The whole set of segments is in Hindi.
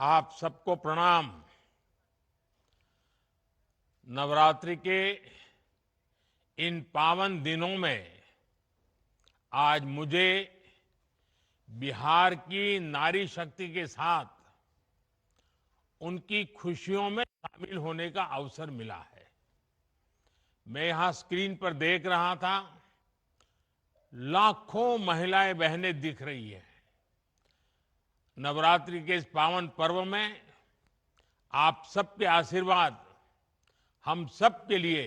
आप सबको प्रणाम। नवरात्रि के इन पावन दिनों में आज मुझे बिहार की नारी शक्ति के साथ उनकी खुशियों में शामिल होने का अवसर मिला है। मैं यहां स्क्रीन पर देख रहा था, लाखों महिलाएं बहनें दिख रही हैं। नवरात्रि के इस पावन पर्व में आप सबके आशीर्वाद हम सब के लिए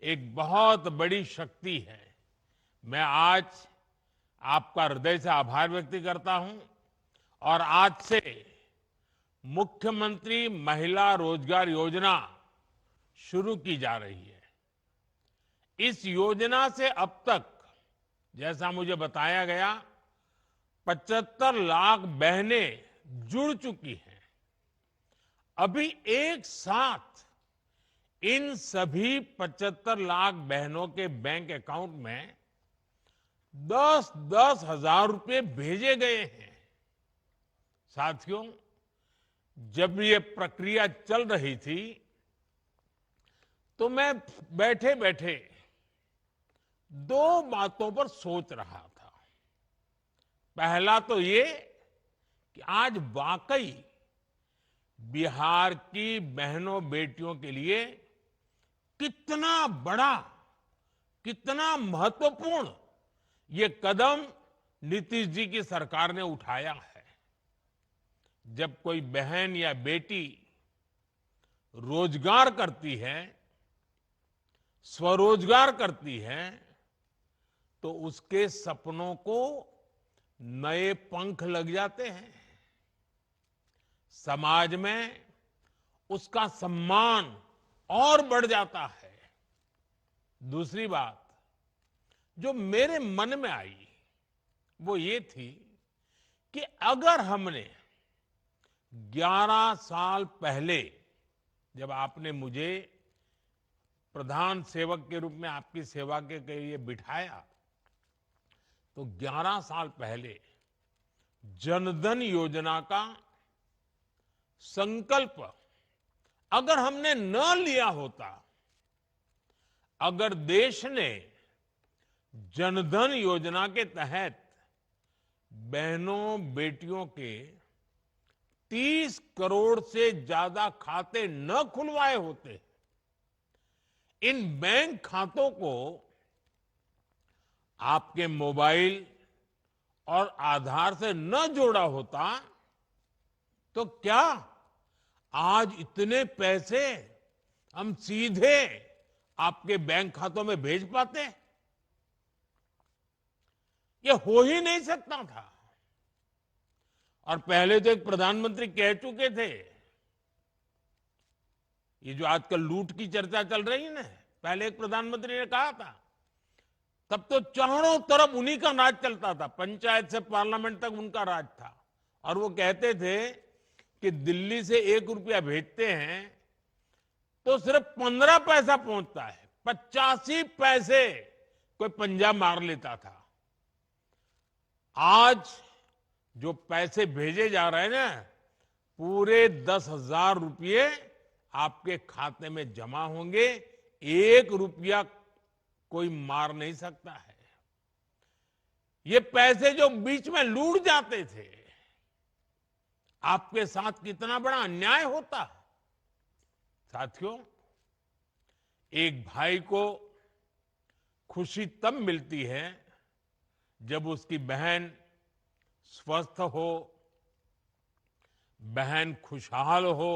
एक बहुत बड़ी शक्ति है। मैं आज आपका हृदय से आभार व्यक्त करता हूं और आज से मुख्यमंत्री महिला रोजगार योजना शुरू की जा रही है। इस योजना से अब तक, जैसा मुझे बताया गया, 75 लाख बहनें जुड़ चुकी हैं। अभी एक साथ इन सभी 75 लाख बहनों के बैंक अकाउंट में 10-10 हजार रुपए भेजे गए हैं। साथियों, जब ये प्रक्रिया चल रही थी तो मैं बैठे बैठे दो बातों पर सोच रहा था। पहला तो ये कि आज वाकई बिहार की बहनों बेटियों के लिए कितना बड़ा, कितना महत्वपूर्ण ये कदम नीतीश जी की सरकार ने उठाया है। जब कोई बहन या बेटी रोजगार करती है, स्वरोजगार करती है, तो उसके सपनों को नए पंख लग जाते हैं। समाज में उसका सम्मान और बढ़ जाता है। दूसरी बात जो मेरे मन में आई वो ये थी कि अगर हमने 11 साल पहले, जब आपने मुझे प्रधान सेवक के रूप में आपकी सेवा के लिए बिठाया, तो 11 साल पहले जनधन योजना का संकल्प अगर हमने न लिया होता, अगर देश ने जनधन योजना के तहत बहनों बेटियों के 30 करोड़ से ज्यादा खाते न खुलवाए होते, इन बैंक खातों को आपके मोबाइल और आधार से न जोड़ा होता, तो क्या आज इतने पैसे हम सीधे आपके बैंक खातों में भेज पाते? ये हो ही नहीं सकता था। और पहले तो एक प्रधानमंत्री कह चुके थे, ये जो आजकल लूट की चर्चा चल रही है ना, पहले एक प्रधानमंत्री ने कहा था, तब तो चारों तरफ उन्हीं का राज चलता था, पंचायत से पार्लियामेंट तक उनका राज था। और वो कहते थे कि दिल्ली से 1 रुपया भेजते हैं तो सिर्फ 15 पैसा पहुंचता है, 85 पैसे कोई पंजाब मार लेता था। आज जो पैसे भेजे जा रहे हैं ना, पूरे 10,000 रुपये आपके खाते में जमा होंगे। 1 रुपया कोई मार नहीं सकता है। ये पैसे जो बीच में लूट जाते थे, आपके साथ कितना बड़ा अन्याय होता। साथियों, एक भाई को खुशी तब मिलती है जब उसकी बहन स्वस्थ हो, बहन खुशहाल हो,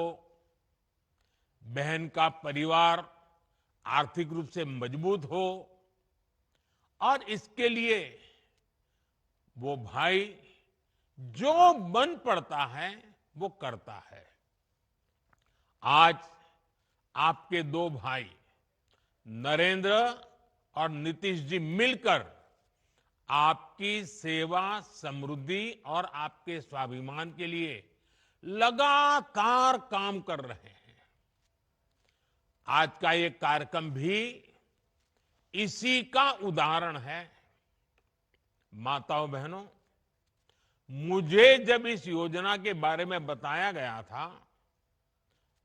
बहन का परिवार आर्थिक रूप से मजबूत हो, और इसके लिए वो भाई जो बन पड़ता है वो करता है। आज आपके 2 भाई नरेंद्र और नीतीश जी मिलकर आपकी सेवा, समृद्धि और आपके स्वाभिमान के लिए लगातार काम कर रहे हैं। आज का ये कार्यक्रम भी इसी का उदाहरण है। माताओं बहनों, मुझे जब इस योजना के बारे में बताया गया था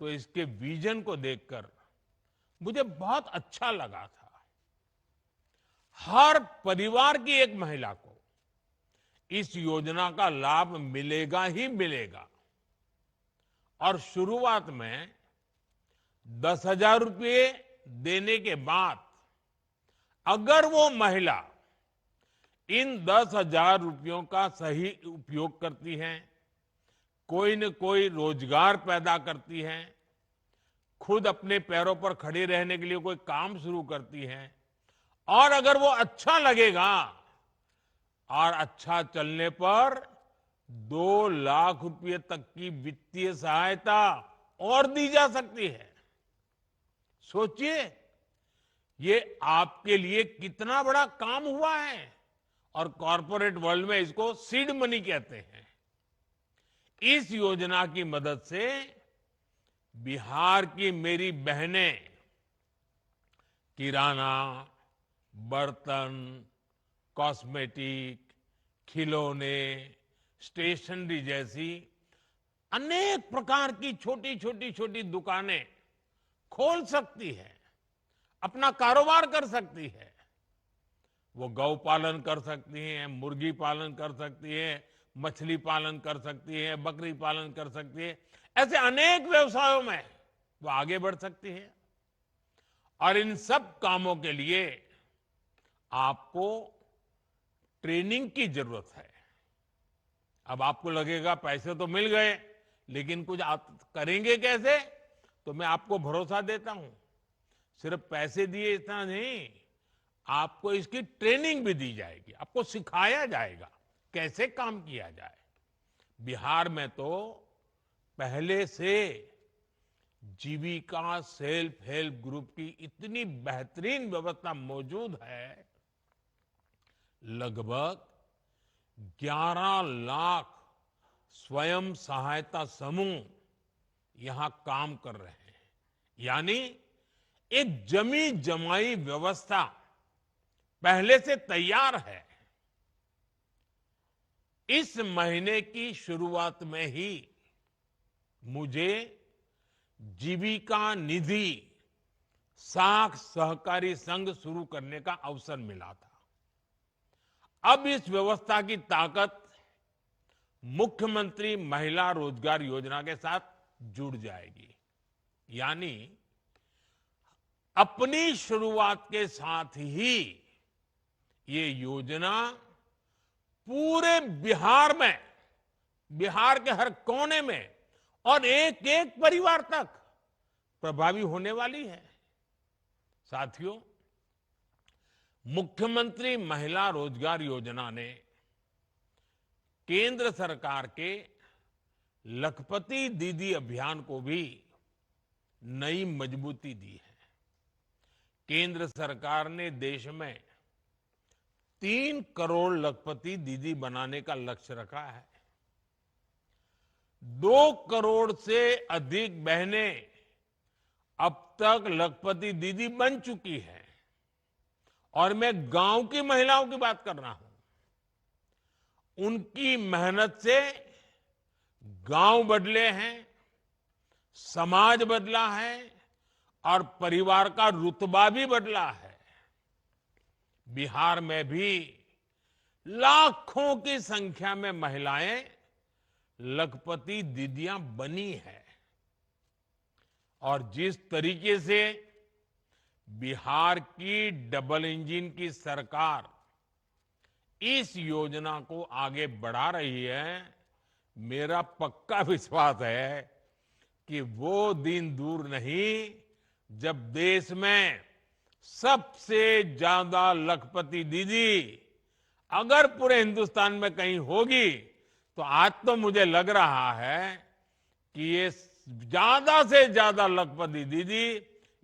तो इसके विजन को देखकर मुझे बहुत अच्छा लगा था। हर परिवार की एक महिला को इस योजना का लाभ मिलेगा ही मिलेगा। और शुरुआत में 10,000 रुपये देने के बाद अगर वो महिला इन 10,000 रुपयों का सही उपयोग करती है, कोई न कोई रोजगार पैदा करती है, खुद अपने पैरों पर खड़े रहने के लिए कोई काम शुरू करती है, और अगर वो अच्छा लगेगा और अच्छा चलने पर 2 लाख रुपए तक की वित्तीय सहायता और दी जा सकती है। सोचिए, ये आपके लिए कितना बड़ा काम हुआ है। और कॉरपोरेट वर्ल्ड में इसको सीड मनी कहते हैं। इस योजना की मदद से बिहार की मेरी बहनें किराना, बर्तन, कॉस्मेटिक, खिलौने, स्टेशनरी जैसी अनेक प्रकार की छोटी दुकानें खोल सकती है, अपना कारोबार कर सकती है। वो गौ पालन कर सकती हैं, मुर्गी पालन कर सकती है, मछली पालन कर सकती है, बकरी पालन कर सकती है। ऐसे अनेक व्यवसायों में वो आगे बढ़ सकती है। और इन सब कामों के लिए आपको ट्रेनिंग की जरूरत है। अब आपको लगेगा पैसे तो मिल गए, लेकिन कुछ आप करेंगे कैसे? तो मैं आपको भरोसा देता हूं, सिर्फ पैसे दिए इतना नहीं, आपको इसकी ट्रेनिंग भी दी जाएगी, आपको सिखाया जाएगा कैसे काम किया जाए। बिहार में तो पहले से जीविका सेल्फ हेल्प ग्रुप की इतनी बेहतरीन व्यवस्था मौजूद है। लगभग 11 लाख स्वयं सहायता समूह यहां काम कर रहे हैं। यानी एक जमी जमाई व्यवस्था पहले से तैयार है। इस महीने की शुरुआत में ही मुझे जीविका निधि साख सहकारी संघ शुरू करने का अवसर मिला था। अब इस व्यवस्था की ताकत मुख्यमंत्री महिला रोजगार योजना के साथ जुड़ जाएगी। यानी अपनी शुरुआत के साथ ही ये योजना पूरे बिहार में, बिहार के हर कोने में और एक एक परिवार तक प्रभावी होने वाली है। साथियों, मुख्यमंत्री महिला रोजगार योजना ने केंद्र सरकार के लखपति दीदी अभियान को भी नई मजबूती दी है। केंद्र सरकार ने देश में 3 करोड़ लखपति दीदी बनाने का लक्ष्य रखा है। 2 करोड़ से अधिक बहनें अब तक लखपति दीदी बन चुकी है। और मैं गांव की महिलाओं की बात कर रहा हूं। उनकी मेहनत से गांव बदले हैं, समाज बदला है और परिवार का रुतबा भी बदला है। बिहार में भी लाखों की संख्या में महिलाएं लखपति दीदियां बनी है। और जिस तरीके से बिहार की डबल इंजन की सरकार इस योजना को आगे बढ़ा रही है, मेरा पक्का विश्वास है कि वो दिन दूर नहीं जब देश में सबसे ज्यादा लखपति दीदी अगर पूरे हिंदुस्तान में कहीं होगी तो आज तो मुझे लग रहा है कि ये ज्यादा से ज्यादा लखपति दीदी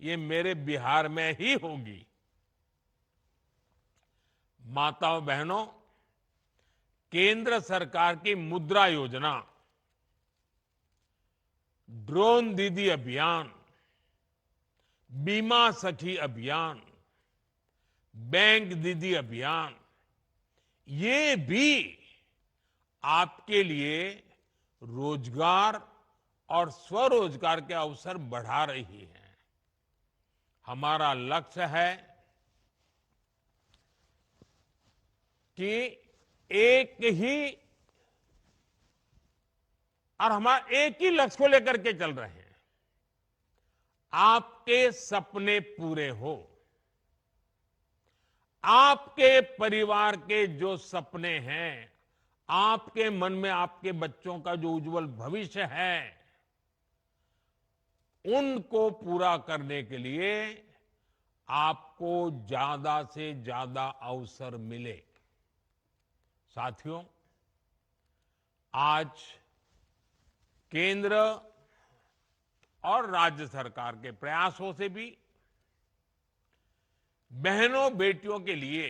ये मेरे बिहार में ही होगी। माताओं बहनों, केंद्र सरकार की मुद्रा योजना, ड्रोन दीदी अभियान, बीमा सखी अभियान, बैंक दीदी अभियान, ये भी आपके लिए रोजगार और स्वरोजगार के अवसर बढ़ा रही है। हमारा लक्ष्य है कि एक ही और हमारा एक ही लक्ष्य को लेकर के चल रहे हैं, आपके सपने पूरे हो। आपके परिवार के जो सपने हैं, आपके मन में आपके बच्चों का जो उज्जवल भविष्य है, उनको पूरा करने के लिए आपको ज्यादा से ज्यादा अवसर मिले। साथियों, आज केंद्र और राज्य सरकार के प्रयासों से भी बहनों बेटियों के लिए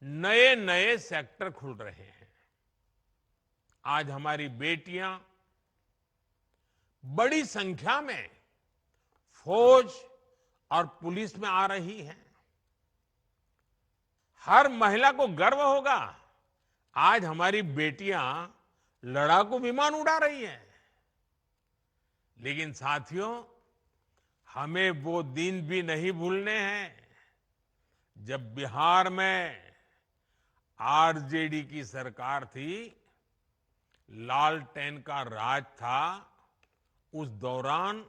नए नए सेक्टर खुल रहे हैं। आज हमारी बेटियां बड़ी संख्या में फौज और पुलिस में आ रही हैं। हर महिला को गर्व होगा, आज हमारी बेटियां लड़ाकू विमान उड़ा रही हैं। लेकिन साथियों, हमें वो दिन भी नहीं भूलने हैं जब बिहार में आरजेडी की सरकार थी, लालटेन का राज था। उस दौरान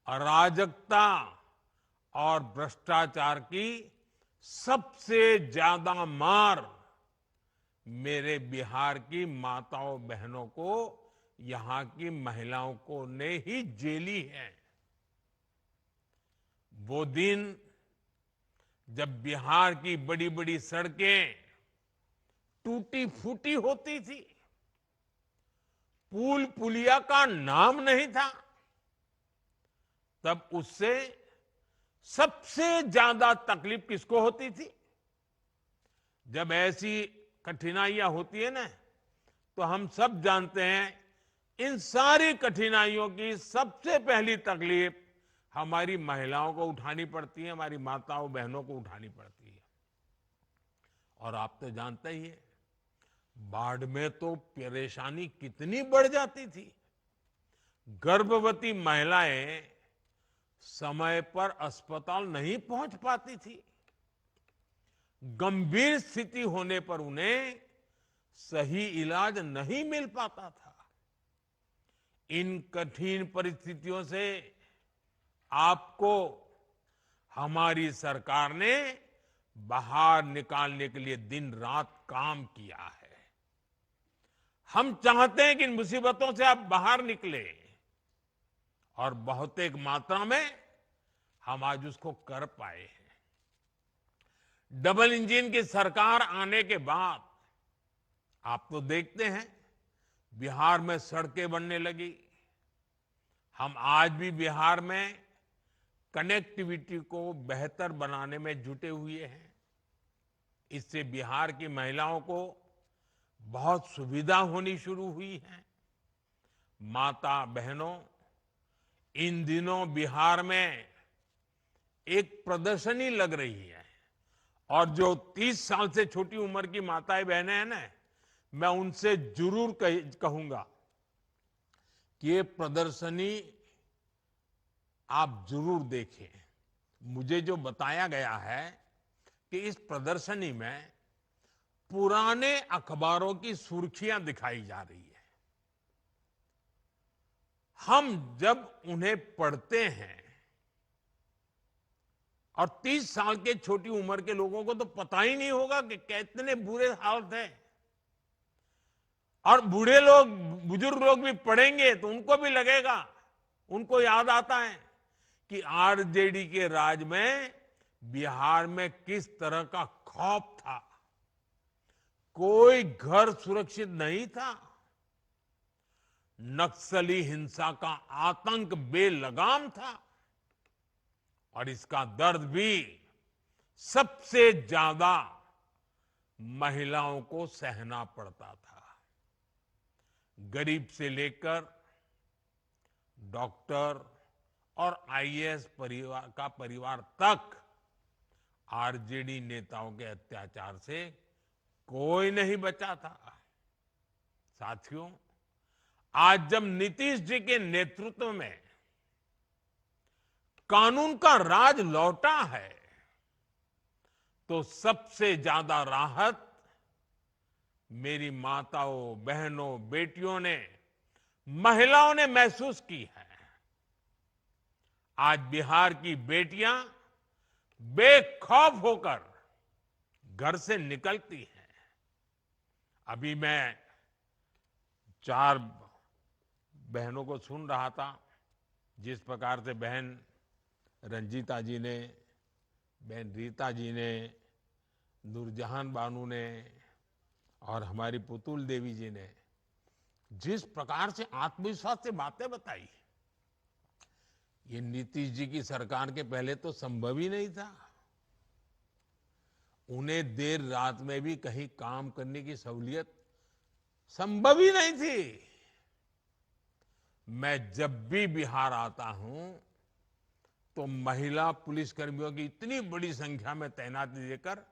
अराजकता और भ्रष्टाचार की सबसे ज्यादा मार मेरे बिहार की माताओं बहनों को, यहां की महिलाओं को ने ही झेली है। वो दिन जब बिहार की बड़ी बड़ी सड़कें टूटी फूटी होती थी, पुल पुलिया का नाम नहीं था, तब उससे सबसे ज्यादा तकलीफ किसको होती थी? जब ऐसी कठिनाइयां होती है ना, तो हम सब जानते हैं, इन सारी कठिनाइयों की सबसे पहली तकलीफ हमारी महिलाओं को उठानी पड़ती है, हमारी माताओं बहनों को उठानी पड़ती है। और आप तो जानते ही हैं, बाढ़ में तो परेशानी कितनी बढ़ जाती थी। गर्भवती महिलाएं समय पर अस्पताल नहीं पहुंच पाती थी। गंभीर स्थिति होने पर उन्हें सही इलाज नहीं मिल पाता था। इन कठिन परिस्थितियों से आपको हमारी सरकार ने बाहर निकालने के लिए दिन रात काम किया है। हम चाहते हैं कि इन मुसीबतों से आप बाहर निकले, और बहुत एक मात्रा में हम आज उसको कर पाए हैं। डबल इंजन की सरकार आने के बाद आप तो देखते हैं, बिहार में सड़कें बनने लगी। हम आज भी बिहार में कनेक्टिविटी को बेहतर बनाने में जुटे हुए हैं। इससे बिहार की महिलाओं को बहुत सुविधा होनी शुरू हुई है। माता बहनों, इन दिनों बिहार में एक प्रदर्शनी लग रही है, और जो 30 साल से छोटी उम्र की माताएं बहनें हैं ना, मैं उनसे जरूर कहूंगा कि ये प्रदर्शनी आप जरूर देखें। मुझे जो बताया गया है कि इस प्रदर्शनी में पुराने अखबारों की सुर्खियां दिखाई जा रही है। हम जब उन्हें पढ़ते हैं, और 30 साल के छोटी उम्र के लोगों को तो पता ही नहीं होगा कि कितने बुरे हाल थे। और बूढ़े लोग, बुजुर्ग लोग भी पढ़ेंगे तो उनको भी लगेगा, उनको याद आता है कि आरजेडी के राज में बिहार में किस तरह का खौफ था। कोई घर सुरक्षित नहीं था। नक्सली हिंसा का आतंक बेलगाम था, और इसका दर्द भी सबसे ज्यादा महिलाओं को सहना पड़ता था। गरीब से लेकर डॉक्टर और आईएएस परिवार तक आरजेडी नेताओं के अत्याचार से कोई नहीं बचा था। साथियों, आज जब नीतीश जी के नेतृत्व में कानून का राज लौटा है, तो सबसे ज्यादा राहत मेरी माताओं, बहनों, बेटियों ने, महिलाओं ने महसूस की है। आज बिहार की बेटियां बेखौफ होकर घर से निकलती हैं। अभी मैं 4 बहनों को सुन रहा था, जिस प्रकार से बहन रंजीता जी ने, बहन रीता जी ने, नूरजहान बानू ने और हमारी पुतुल देवी जी ने जिस प्रकार से आत्मविश्वास से बातें बताई, ये नीतीश जी की सरकार के पहले तो संभव ही नहीं था। उन्हें देर रात में भी कहीं काम करने की सहूलियत संभव ही नहीं थी। मैं जब भी बिहार आता हूं तो महिला पुलिसकर्मियों की इतनी बड़ी संख्या में तैनाती देकर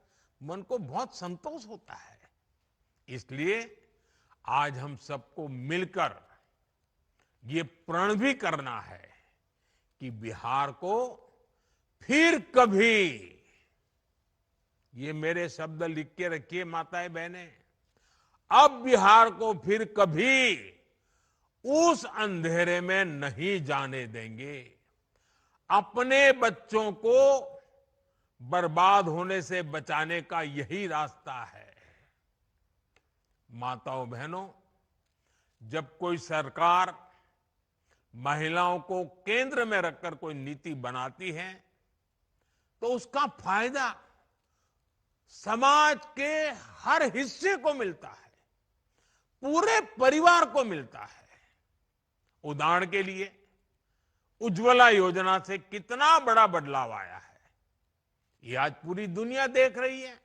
मन को बहुत संतोष होता है। इसलिए आज हम सबको मिलकर ये प्रण भी करना है कि बिहार को फिर कभी, ये मेरे शब्द लिख के रखिए माताएं बहनें, अब बिहार को फिर कभी उस अंधेरे में नहीं जाने देंगे। अपने बच्चों को बर्बाद होने से बचाने का यही रास्ता है। माताओं बहनों, जब कोई सरकार महिलाओं को केंद्र में रखकर कोई नीति बनाती है तो उसका फायदा समाज के हर हिस्से को मिलता है, पूरे परिवार को मिलता है। उदाहरण के लिए उज्ज्वला योजना से कितना बड़ा बदलाव आया है, ये आज पूरी दुनिया देख रही है।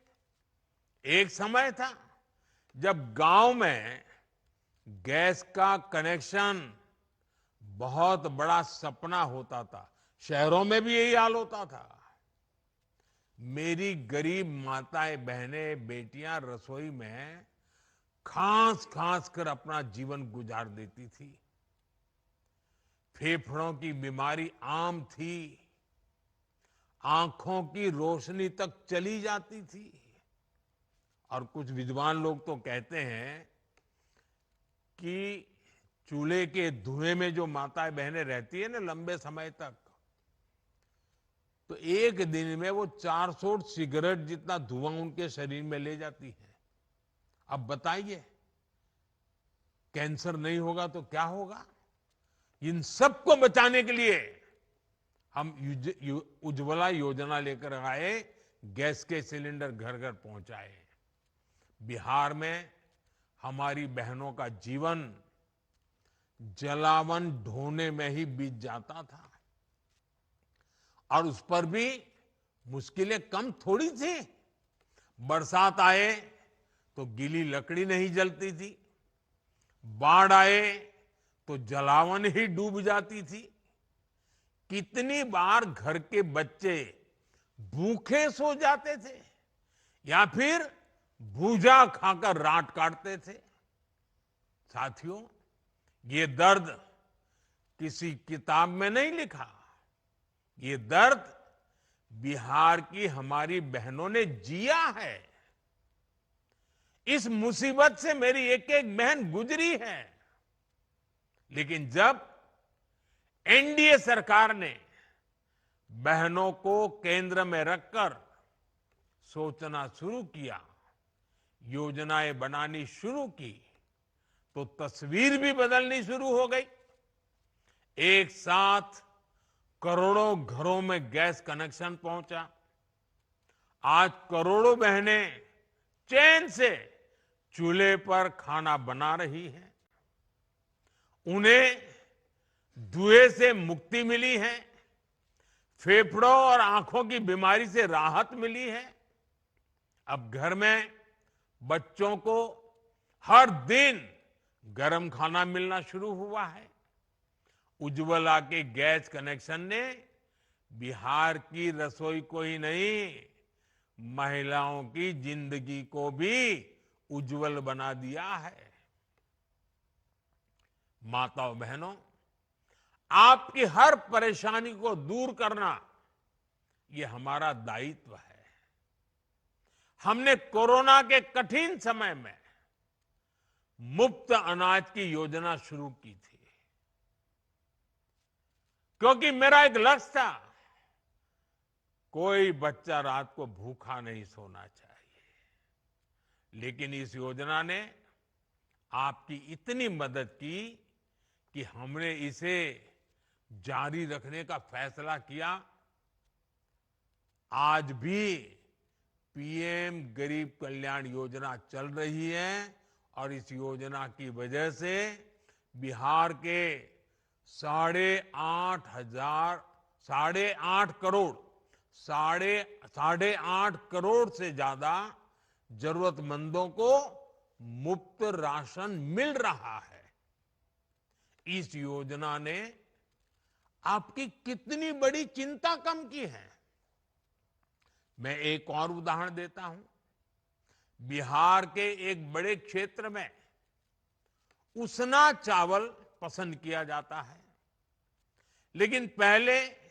एक समय था जब गांव में गैस का कनेक्शन बहुत बड़ा सपना होता था, शहरों में भी यही हाल होता था। मेरी गरीब माताएं, बहनें, बेटियां रसोई में खांस खांस कर अपना जीवन गुजार देती थी। फेफड़ों की बीमारी आम थी, आंखों की रोशनी तक चली जाती थी। और कुछ विद्वान लोग तो कहते हैं कि चूल्हे के धुएं में जो माताएं बहनें रहती है ना लंबे समय तक, तो एक दिन में वो 400 सिगरेट जितना धुआं उनके शरीर में ले जाती है। अब बताइए, कैंसर नहीं होगा तो क्या होगा? इन सबको बचाने के लिए हम उज्ज्वला योजना लेकर आए, गैस के सिलेंडर घर घर पहुंचाए। बिहार में हमारी बहनों का जीवन जलावन ढोने में ही बीत जाता था, और उस पर भी मुश्किलें कम थोड़ी थी। बरसात आए तो गीली लकड़ी नहीं जलती थी, बाढ़ आए तो जलावन ही डूब जाती थी। कितनी बार घर के बच्चे भूखे सो जाते थे या फिर भूजा खाकर रात काटते थे। साथियों, ये दर्द किसी किताब में नहीं लिखा, ये दर्द बिहार की हमारी बहनों ने जिया है। इस मुसीबत से मेरी एक एक बहन गुजरी है, लेकिन जब एनडीए सरकार ने बहनों को केंद्र में रखकर सोचना शुरू किया, योजनाएं बनानी शुरू की, तो तस्वीर भी बदलनी शुरू हो गई। एक साथ करोड़ों घरों में गैस कनेक्शन पहुंचा। आज करोड़ों बहनें चैन से चूल्हे पर खाना बना रही हैं। उन्हें धुएं से मुक्ति मिली है, फेफड़ों और आंखों की बीमारी से राहत मिली है। अब घर में बच्चों को हर दिन गरम खाना मिलना शुरू हुआ है। उज्ज्वला के गैस कनेक्शन ने बिहार की रसोई को ही नहीं, महिलाओं की जिंदगी को भी उज्जवल बना दिया है। माताओं बहनों, आपकी हर परेशानी को दूर करना ये हमारा दायित्व है। हमने कोरोना के कठिन समय में मुफ्त अनाज की योजना शुरू की थी, क्योंकि मेरा एक लक्ष्य था, कोई बच्चा रात को भूखा नहीं सोना चाहिए। लेकिन इस योजना ने आपकी इतनी मदद की कि हमने इसे जारी रखने का फैसला किया। आज भी पीएम गरीब कल्याण योजना चल रही है और इस योजना की वजह से बिहार के 8.5 करोड़ से ज्यादा जरूरतमंदों को मुफ्त राशन मिल रहा है। इस योजना ने आपकी कितनी बड़ी चिंता कम की है। मैं एक और उदाहरण देता हूं। बिहार के एक बड़े क्षेत्र में उसना चावल पसंद किया जाता है, लेकिन पहले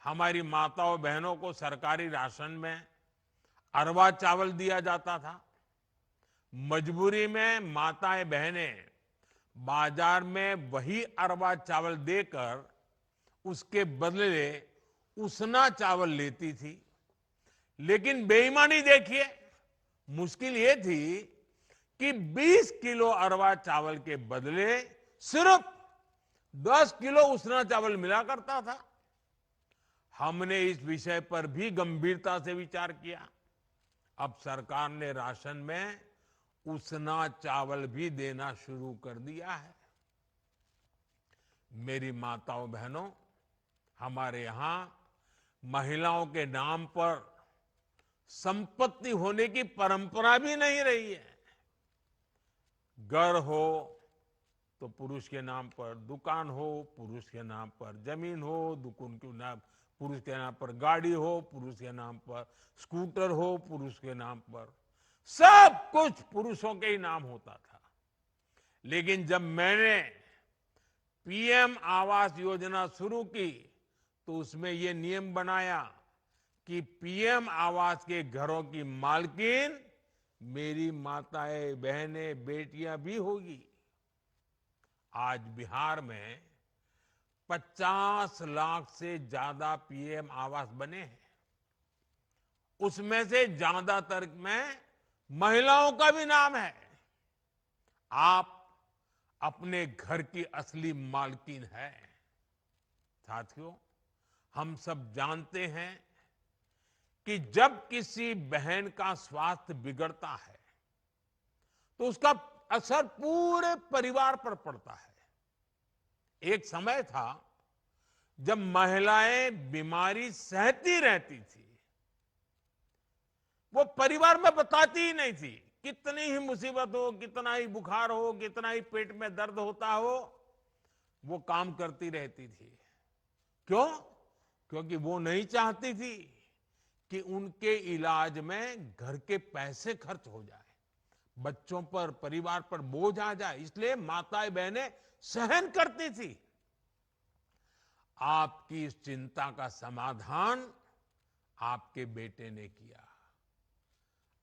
हमारी माताओं बहनों को सरकारी राशन में अरवा चावल दिया जाता था। मजबूरी में माताएं बहनें बाजार में वही अरवा चावल देकर उसके बदले उसना चावल लेती थी। लेकिन बेईमानी देखिए, मुश्किल ये थी कि 20 किलो अरवा चावल के बदले सिर्फ 10 किलो उसना चावल मिला करता था। हमने इस विषय पर भी गंभीरता से विचार किया। अब सरकार ने राशन में उसना चावल भी देना शुरू कर दिया है। मेरी माताओं बहनों, हमारे यहां महिलाओं के नाम पर संपत्ति होने की परंपरा भी नहीं रही है। घर हो तो पुरुष के नाम पर, दुकान हो पुरुष के नाम पर, जमीन हो दुकान के नाम पुरुष के नाम पर, गाड़ी हो पुरुष के नाम पर, स्कूटर हो पुरुष के नाम पर, सब कुछ पुरुषों के ही नाम होता था। लेकिन जब मैंने पीएम आवास योजना शुरू की तो उसमें यह नियम बनाया कि पीएम आवास के घरों की मालकिन मेरी माताएं बहनें बेटियां भी होगी। आज बिहार में 50 लाख से ज्यादा पीएम आवास बने हैं। उसमें से ज्यादातर में महिलाओं का भी नाम है। आप अपने घर की असली मालकिन है। साथियों, हम सब जानते हैं कि जब किसी बहन का स्वास्थ्य बिगड़ता है तो उसका असर पूरे परिवार पर पड़ता है। एक समय था जब महिलाएं बीमारी सहती रहती थी, वो परिवार में बताती ही नहीं थी। कितनी ही मुसीबत हो, कितना ही बुखार हो, कितना ही पेट में दर्द होता हो, वो काम करती रहती थी। क्यों? क्योंकि वो नहीं चाहती थी कि उनके इलाज में घर के पैसे खर्च हो जाए, बच्चों पर, परिवार पर बोझ आ जाए। इसलिए माताएं बहनें सहन करती थी। आपकी इस चिंता का समाधान आपके बेटे ने किया,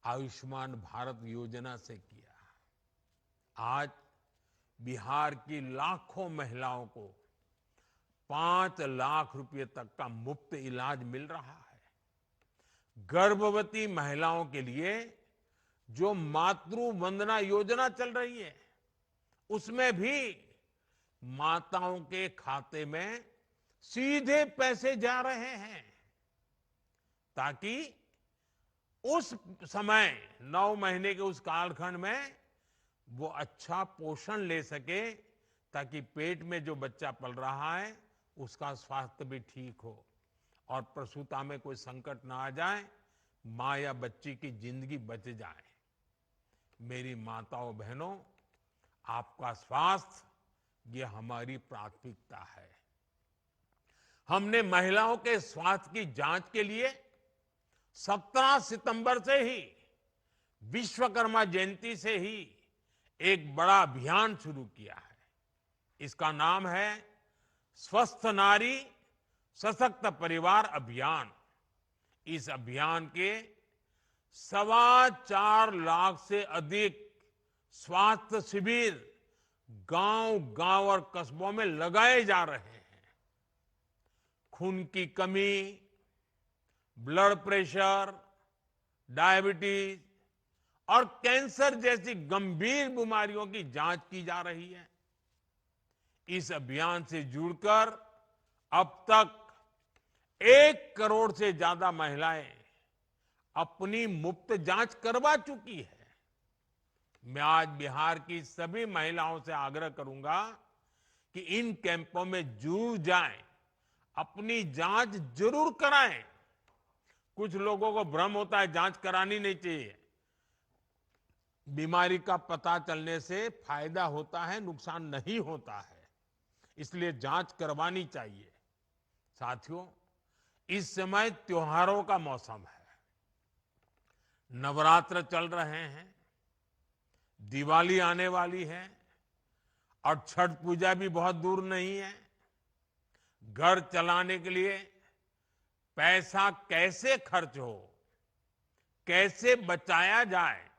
आयुष्मान भारत योजना से किया। आज बिहार की लाखों महिलाओं को 5 लाख रुपए तक का मुफ्त इलाज मिल रहा है। गर्भवती महिलाओं के लिए जो मातृ वंदना योजना चल रही है, उसमें भी माताओं के खाते में सीधे पैसे जा रहे हैं, ताकि उस समय 9 महीने के उस कालखंड में वो अच्छा पोषण ले सके, ताकि पेट में जो बच्चा पल रहा है उसका स्वास्थ्य भी ठीक हो और प्रसूता में कोई संकट ना आ जाए, मां या बच्ची की जिंदगी बच जाए। मेरी माताओं बहनों, आपका स्वास्थ्य ये हमारी प्राथमिकता है। हमने महिलाओं के स्वास्थ्य की जांच के लिए 17 सितंबर से ही, विश्वकर्मा जयंती से ही एक बड़ा अभियान शुरू किया है। इसका नाम है स्वस्थ नारी सशक्त परिवार अभियान। इस अभियान के 4.25 लाख से अधिक स्वास्थ्य शिविर गांव-गांव और कस्बों में लगाए जा रहे हैं। खून की कमी, ब्लड प्रेशर, डायबिटीज और कैंसर जैसी गंभीर बीमारियों की जांच की जा रही है। इस अभियान से जुड़कर अब तक 1 करोड़ से ज्यादा महिलाएं अपनी मुफ्त जांच करवा चुकी है। मैं आज बिहार की सभी महिलाओं से आग्रह करूंगा कि इन कैंपों में जरूर जाएं, अपनी जांच जरूर कराएं। कुछ लोगों को भ्रम होता है जांच करानी नहीं चाहिए। बीमारी का पता चलने से फायदा होता है, नुकसान नहीं होता है, इसलिए जांच करवानी चाहिए। साथियों, इस समय त्योहारों का मौसम है, नवरात्र चल रहे हैं, दिवाली आने वाली है और छठ पूजा भी बहुत दूर नहीं है। घर चलाने के लिए पैसा कैसे खर्च हो, कैसे बचाया जाए,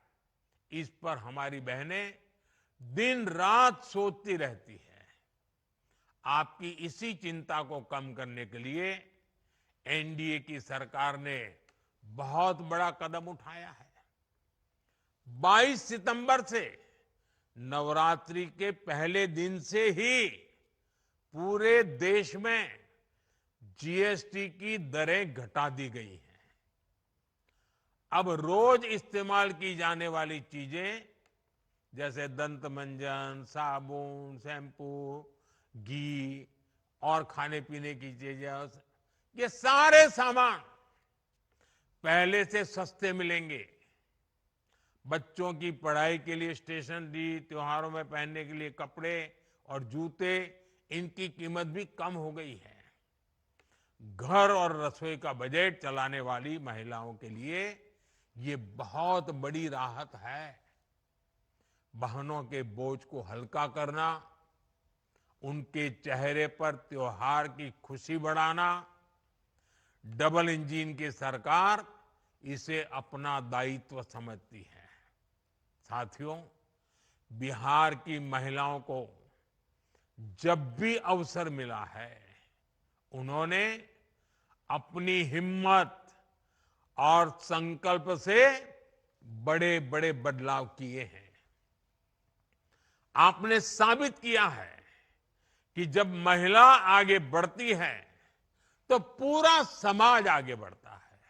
इस पर हमारी बहनें दिन रात सोचती रहती है। आपकी इसी चिंता को कम करने के लिए एनडीए की सरकार ने बहुत बड़ा कदम उठाया है। 22 सितंबर से नवरात्रि के पहले दिन से ही पूरे देश में जीएसटी की दरें घटा दी गई हैं। अब रोज इस्तेमाल की जाने वाली चीजें जैसे दंत मंजन, साबुन, शैम्पू, घी और खाने पीने की चीजें, ये सारे सामान पहले से सस्ते मिलेंगे। बच्चों की पढ़ाई के लिए स्टेशनरी, त्योहारों में पहनने के लिए कपड़े और जूते, इनकी कीमत भी कम हो गई है। घर और रसोई का बजट चलाने वाली महिलाओं के लिए ये बहुत बड़ी राहत है। बहनों के बोझ को हल्का करना, उनके चेहरे पर त्योहार की खुशी बढ़ाना, डबल इंजन की सरकार इसे अपना दायित्व समझती है। साथियों, बिहार की महिलाओं को जब भी अवसर मिला है, उन्होंने अपनी हिम्मत और संकल्प से बड़े बड़े बदलाव किए हैं। आपने साबित किया है कि जब महिला आगे बढ़ती है तो पूरा समाज आगे बढ़ता है।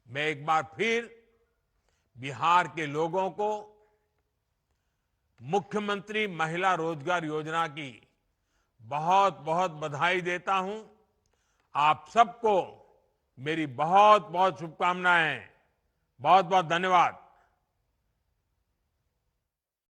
मैं एक बार फिर बिहार के लोगों को मुख्यमंत्री महिला रोजगार योजना की बहुत बहुत बधाई देता हूं। आप सबको मेरी बहुत बहुत शुभकामनाएं। बहुत बहुत धन्यवाद।